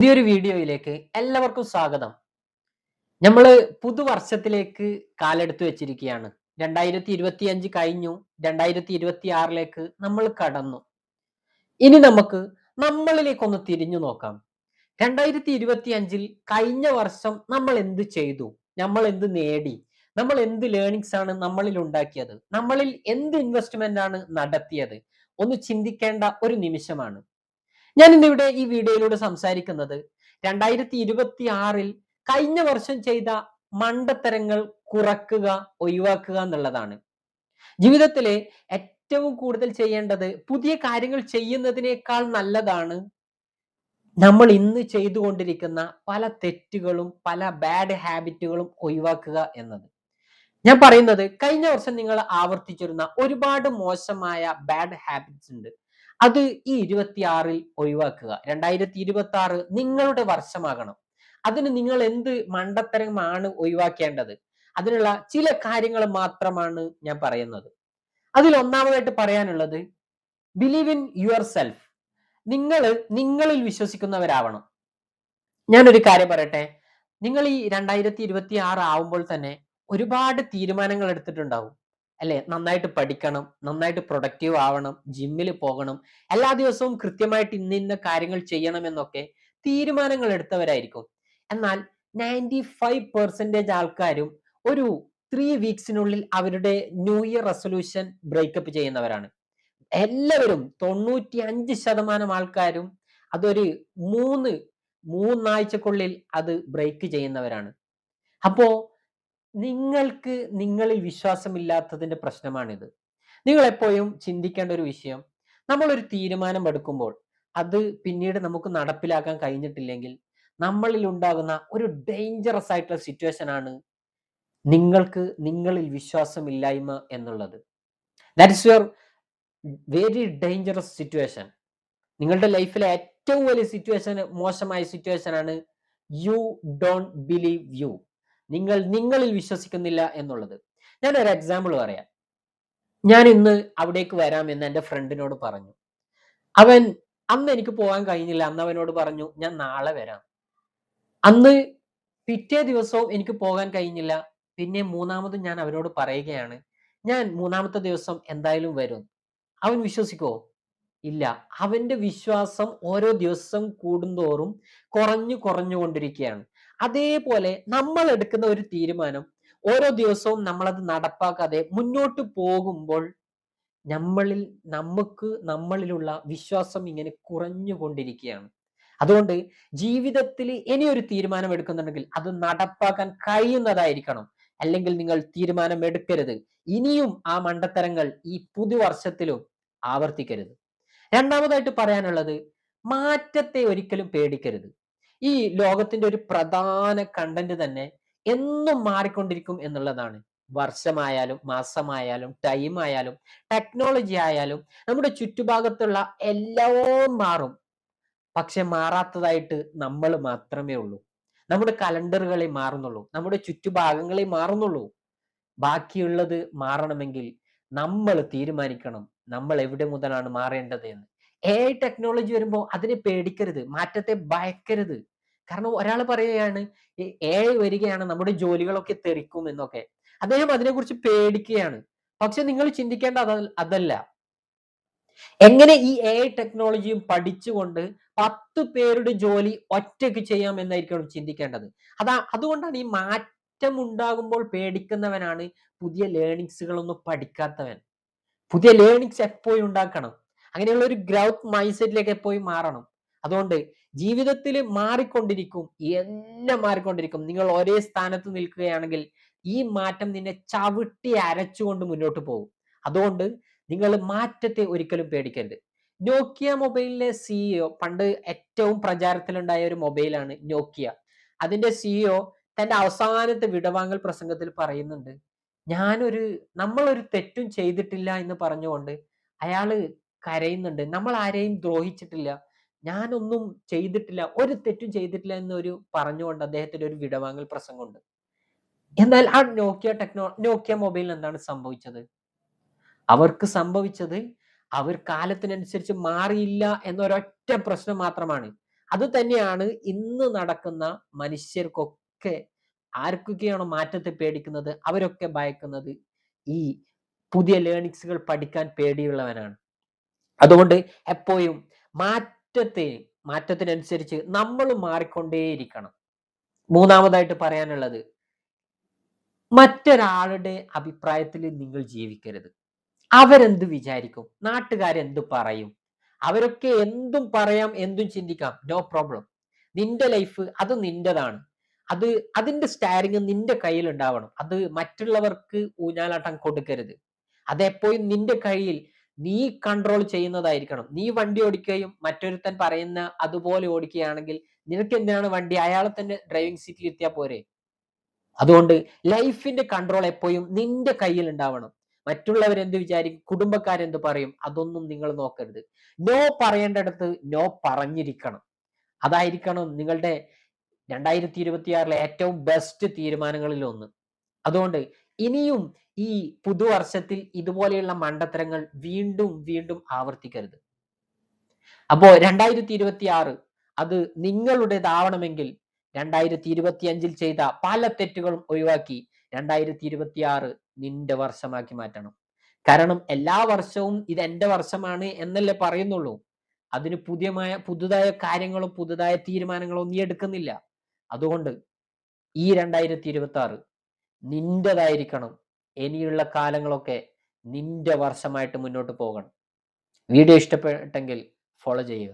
പുതിയൊരു വീഡിയോയിലേക്ക് എല്ലാവർക്കും സ്വാഗതം. നമ്മള് പുതുവർഷത്തിലേക്ക് കാലെടുത്ത് വെച്ചിരിക്കുകയാണ്. 2025 കഴിഞ്ഞു. 2026ലേക്ക് നമ്മൾ കടന്നു. ഇനി നമുക്ക് നമ്മളിലേക്കൊന്ന് തിരിഞ്ഞു നോക്കാം. 2025 കഴിഞ്ഞ വർഷം നമ്മൾ എന്ത് ചെയ്തു? നമ്മൾ എന്ത് നേടി? നമ്മൾ എന്ത് ലേണിങ്സ് ആണ് നമ്മളിൽ ഉണ്ടാക്കിയത്? നമ്മളിൽ എന്ത് ഇൻവെസ്റ്റ്മെന്റ് ആണ് നടത്തിയത്? ഒന്ന് ചിന്തിക്കേണ്ട ഒരു നിമിഷമാണ്. ഞാൻ ഇന്നിവിടെ ഈ വീഡിയോയിലൂടെ സംസാരിക്കുന്നത് 2026 കഴിഞ്ഞ വർഷം ചെയ്ത മണ്ടത്തരങ്ങൾ കുറക്കുക, ഒഴിവാക്കുക എന്നുള്ളതാണ്. ജീവിതത്തിലെ ഏറ്റവും കൂടുതൽ ചെയ്യേണ്ടത് പുതിയ കാര്യങ്ങൾ ചെയ്യുന്നതിനേക്കാൾ നല്ലതാണ് നമ്മൾ ഇന്ന് ചെയ്തുകൊണ്ടിരിക്കുന്ന പല തെറ്റുകളും പല ബാഡ് ഹാബിറ്റുകളും ഒഴിവാക്കുക എന്നത്. ഞാൻ പറയുന്നത് കഴിഞ്ഞ വർഷം നിങ്ങൾ ആവർത്തിച്ചിരുന്ന ഒരുപാട് മോശമായ ബാഡ് ഹാബിറ്റ്സ് ഉണ്ട്. അത് ഈ 26 ഒഴിവാക്കുക. 2026 നിങ്ങളുടെ വർഷമാകണം. അതിന് നിങ്ങൾ എന്ത് മണ്ടത്തരമാണ് ഒഴിവാക്കേണ്ടത്? അതിനുള്ള ചില കാര്യങ്ങൾ മാത്രമാണ് ഞാൻ പറയുന്നത്. അതിൽ ഒന്നാമതായിട്ട് പറയാനുള്ളത് ബിലീവ് ഇൻ യുവർ സെൽഫ്. നിങ്ങളിൽ വിശ്വസിക്കുന്നവരാവണം. ഞാനൊരു കാര്യം പറയട്ടെ. നിങ്ങൾ ഈ 2026 ആവുമ്പോൾ തന്നെ ഒരുപാട് തീരുമാനങ്ങൾ എടുത്തിട്ടുണ്ടാവും. അല്ലെ? നന്നായിട്ട് പഠിക്കണം, നന്നായിട്ട് പ്രൊഡക്റ്റീവ് ആവണം, ജിമ്മിൽ പോകണം, എല്ലാ ദിവസവും കൃത്യമായിട്ട് ഇന്ന കാര്യങ്ങൾ ചെയ്യണം എന്നൊക്കെ തീരുമാനങ്ങൾ എടുത്തവരായിരിക്കും. എന്നാൽ 95% ആൾക്കാരും ഒരു 3 വീക്സിനുള്ളിൽ അവരുടെ ന്യൂ ഇയർ റെസൊല്യൂഷൻ ബ്രേക്കപ്പ് ചെയ്യുന്നവരാണ്. എല്ലാവരും 95% ആൾക്കാരും അതൊരു മൂന്നാഴ്ചക്കുള്ളിൽ അത് ബ്രേക്ക് ചെയ്യുന്നവരാണ്. അപ്പോ നിങ്ങൾക്ക് നിങ്ങളിൽ വിശ്വാസമില്ലാത്തതിന്റെ പ്രശ്നമാണിത്. നിങ്ങൾ എപ്പോഴും ചിന്തിക്കേണ്ട ഒരു വിഷയം, നമ്മളൊരു തീരുമാനം എടുക്കുമ്പോൾ അത് പിന്നീട് നമുക്ക് നടപ്പിലാക്കാൻ കഴിഞ്ഞിട്ടില്ലെങ്കിൽ നമ്മളിൽ ഉണ്ടാകുന്ന ഒരു ഡേഞ്ചറസ് ആയിട്ടുള്ള സിറ്റുവേഷൻ ആണ് നിങ്ങൾക്ക് നിങ്ങളിൽ വിശ്വാസമില്ലായ്മ എന്നുള്ളത്. That is your very dangerous situation. നിങ്ങളുടെ ലൈഫിലെ ഏറ്റവും വലിയ സിറ്റുവേഷൻ, മോശമായ സിറ്റുവേഷൻ ആണ് യു ഡോണ്ട് ബിലീവ് യു. നിങ്ങളിൽ വിശ്വസിക്കുന്നില്ല എന്നുള്ളത്. ഞാനൊരു എക്സാമ്പിൾ പറയാം. ഞാൻ ഇന്ന് അവിടേക്ക് വരാമെന്ന് എൻ്റെ ഫ്രണ്ടിനോട് പറഞ്ഞു. അവൻ അന്ന് എനിക്ക് പോകാൻ കഴിഞ്ഞില്ല. അന്ന് അവനോട് പറഞ്ഞു ഞാൻ നാളെ വരാം. അന്ന് പിറ്റേ ദിവസവും എനിക്ക് പോകാൻ കഴിഞ്ഞില്ല. പിന്നെ മൂന്നാമതും ഞാൻ അവനോട് പറയുകയാണ് ഞാൻ മൂന്നാമത്തെ ദിവസം എന്തായാലും വരും. അവൻ വിശ്വസിക്കുവോ? ഇല്ല. അവന്റെ വിശ്വാസം ഓരോ ദിവസം കൂടുന്തോറും കുറഞ്ഞുകൊണ്ടിരിക്കുകയാണ്. അതേപോലെ നമ്മൾ എടുക്കുന്ന ഒരു തീരുമാനം ഓരോ ദിവസവും നമ്മളത് നടപ്പാക്കാതെ മുന്നോട്ട് പോകുമ്പോൾ നമ്മളിലുള്ള വിശ്വാസം ഇങ്ങനെ കുറഞ്ഞുകൊണ്ടിരിക്കുകയാണ്. അതുകൊണ്ട് ജീവിതത്തിൽ ഇനിയൊരു തീരുമാനം എടുക്കുന്നുണ്ടെങ്കിൽ അത് നടപ്പാക്കാൻ കഴിയുന്നതായിരിക്കണം. അല്ലെങ്കിൽ നിങ്ങൾ തീരുമാനം എടുക്കരുത്. ഇനിയും ആ മണ്ടത്തരങ്ങൾ ഈ പുതുവർഷത്തിലും ആവർത്തിക്കരുത്. രണ്ടാമതായിട്ട് പറയാനുള്ളത് മാറ്റത്തെ ഒരിക്കലും പേടിക്കരുത്. ഈ ലോകത്തിന്റെ ഒരു പ്രധാന കണ്ടന്റ് തന്നെ എന്നും മാറിക്കൊണ്ടിരിക്കും എന്നുള്ളതാണ്. വർഷമായാലും മാസമായാലും ടൈം ആയാലും ടെക്നോളജി ആയാലും നമ്മുടെ ചുറ്റുഭാഗത്തുള്ള എല്ലാം മാറും. പക്ഷെ മാറാത്തതായിട്ട് നമ്മൾ മാത്രമേ ഉള്ളൂ. നമ്മുടെ കലണ്ടറുകളെ മാറുന്നുള്ളൂ, നമ്മുടെ ചുറ്റുഭാഗങ്ങളെ മാറുന്നുള്ളൂ. ബാക്കിയുള്ളത് മാറണമെങ്കിൽ നമ്മൾ തീരുമാനിക്കണം നമ്മൾ എവിടെ മുതലാണ് മാറേണ്ടത് എന്ന്. AI ടെക്നോളജി വരുമ്പോൾ അതിനെ പേടിക്കരുത്, മാറ്റത്തെ ഭയക്കരുത്. കാരണം ഒരാൾ പറയുകയാണ് AI വരികയാണ് നമ്മുടെ ജോലികളൊക്കെ തെറിക്കും എന്നൊക്കെ. അദ്ദേഹം അതിനെക്കുറിച്ച് പേടിക്കുകയാണ്. പക്ഷെ നിങ്ങൾ ചിന്തിക്കേണ്ട അതല്ല. എങ്ങനെ ഈ AI ടെക്നോളജിയും പഠിച്ചുകൊണ്ട് 10 പേരുടെ ജോലി ഒറ്റയ്ക്ക് ചെയ്യാം എന്നായിരിക്കണം ചിന്തിക്കേണ്ടത്. അതുകൊണ്ടാണ് ഈ മാറ്റം ഉണ്ടാകുമ്പോൾ പേടിക്കുന്നവനാണ് പുതിയ ലേണിങ്സുകളൊന്നും പഠിക്കാത്തവൻ. പുതിയ ലേണിങ്സ് എപ്പോഴും ഉണ്ടാക്കണം. അങ്ങനെയുള്ള ഒരു ഗ്രൗത്ത് മൈൻഡ് സെറ്റിലേക്ക് എപ്പോഴും മാറണം. അതുകൊണ്ട് ജീവിതത്തിൽ മാറിക്കൊണ്ടിരിക്കും, എല്ലാം മാറിക്കൊണ്ടിരിക്കും. നിങ്ങൾ ഒരേ സ്ഥാനത്ത് നിൽക്കുകയാണെങ്കിൽ ഈ മാറ്റം നിന്നെ ചവിട്ടി അരച്ചുകൊണ്ട് മുന്നോട്ട് പോകും. അതുകൊണ്ട് നിങ്ങൾ മാറ്റത്തെ ഒരിക്കലും പേടിക്കരുത്. നോക്കിയ മൊബൈലിലെ CEO, പണ്ട് ഏറ്റവും പ്രചാരത്തിലുണ്ടായ ഒരു മൊബൈലാണ് നോക്കിയ. അതിന്റെ CEO തന്റെ അവസാനത്തെ വിടവാങ്ങൽ പ്രസംഗത്തിൽ പറയുന്നുണ്ട്, നമ്മളൊരു തെറ്റും ചെയ്തിട്ടില്ല എന്ന് പറഞ്ഞുകൊണ്ട് അയാള് കരയുന്നുണ്ട്. നമ്മൾ ആരെയും ദ്രോഹിച്ചിട്ടില്ല, ഞാനൊന്നും ചെയ്തിട്ടില്ല, ഒരു തെറ്റും ചെയ്തിട്ടില്ല എന്നൊരു പറഞ്ഞുകൊണ്ട് അദ്ദേഹത്തിന്റെ ഒരു വിടവാങ്ങൽ പ്രസംഗമുണ്ട്. എന്നാൽ ആ നോക്കിയ മൊബൈലിന് എന്താണ് സംഭവിച്ചത്? അവർക്ക് സംഭവിച്ചത് അവർ കാലത്തിനനുസരിച്ച് മാറിയില്ല എന്നൊരൊറ്റ പ്രശ്നം മാത്രമാണ്. അത് തന്നെയാണ് ഇന്ന് നടക്കുന്ന മനുഷ്യർക്കൊക്കെ, ആർക്കൊക്കെയാണോ മാറ്റത്തെ പേടിക്കുന്നത് അവരൊക്കെ ഭയക്കുന്നത് ഈ പുതിയ ലേണിങ്സുകൾ പഠിക്കാൻ പേടിയുള്ളവനാണ്. അതുകൊണ്ട് എപ്പോഴും മാറ്റത്തെ മാറ്റത്തിനനുസരിച്ച് നമ്മളും മാറിക്കൊണ്ടേയിരിക്കണം. മൂന്നാമതായിട്ട് പറയാനുള്ളത്, മറ്റൊരാളുടെ അഭിപ്രായത്തിൽ നിങ്ങൾ ജീവിക്കരുത്. അവരെന്ത് വിചാരിക്കും? നാട്ടുകാരെന്ത് പറയും? അവരൊക്കെ എന്തും പറയാം, എന്തും ചിന്തിക്കാം. No problem. നിന്റെ ലൈഫ് അത് നിന്റേതാണ്. അത് അതിന്റെ സ്റ്റാരിങ് നിന്റെ കയ്യിൽ ഉണ്ടാവണം. അത് മറ്റുള്ളവർക്ക് ഊഞ്ഞാലാട്ടം കൊടുക്കരുത്. അതെപ്പോഴും നിന്റെ കയ്യിൽ നീ കൺട്രോൾ ചെയ്യുന്നതായിരിക്കണം. നീ വണ്ടി ഓടിക്കുകയും മറ്റൊരുത്തൻ പറയുന്ന അതുപോലെ ഓടിക്കുകയാണെങ്കിൽ നിനക്ക് എന്തിനാണ് വണ്ടി? അയാളെ തന്നെ ഡ്രൈവിംഗ് സീറ്റിൽ ഇരുത്തിയാൽ പോരെ? അതുകൊണ്ട് ലൈഫിന്റെ കൺട്രോൾ എപ്പോഴും നിന്റെ കയ്യിൽ ഉണ്ടാവണം. മറ്റുള്ളവരെന്ത് വിചാരിക്കും, കുടുംബക്കാരെന്ത് പറയും, അതൊന്നും നിങ്ങൾ നോക്കരുത്. നോ പറയേണ്ടടുത്ത് നോ പറഞ്ഞിരിക്കണം. അതായിരിക്കണം നിങ്ങളുടെ 2026 ഏറ്റവും ബെസ്റ്റ് തീരുമാനങ്ങളിൽ ഒന്ന്. അതുകൊണ്ട് ഇനിയും ഈ പുതുവർഷത്തിൽ ഇതുപോലെയുള്ള മണ്ടത്തരങ്ങൾ വീണ്ടും വീണ്ടും ആവർത്തിക്കരുത്. അപ്പോ 2026 അത് നിങ്ങളുടേതാവണമെങ്കിൽ 2025 ചെയ്ത പല തെറ്റുകളും ഒഴിവാക്കി 2026 നിന്റെ വർഷമാക്കി മാറ്റണം. കാരണം എല്ലാ വർഷവും ഇത് എന്റെ വർഷമാണ് എന്നല്ലേ പറയുന്നുള്ളൂ. അതിന് പുതുതായ കാര്യങ്ങളും പുതുതായ തീരുമാനങ്ങളും നീ എടുക്കുന്നില്ല. അതുകൊണ്ട് ഈ 2026 നിന്റേതായിരിക്കണം. ഇനിയുള്ള കാലങ്ങളൊക്കെ നിന്റെ വർഷമായിട്ട് മുന്നോട്ട് പോകണം. വീഡിയോ ഇഷ്ടപ്പെട്ടെങ്കിൽ ഫോളോ ചെയ്യുക.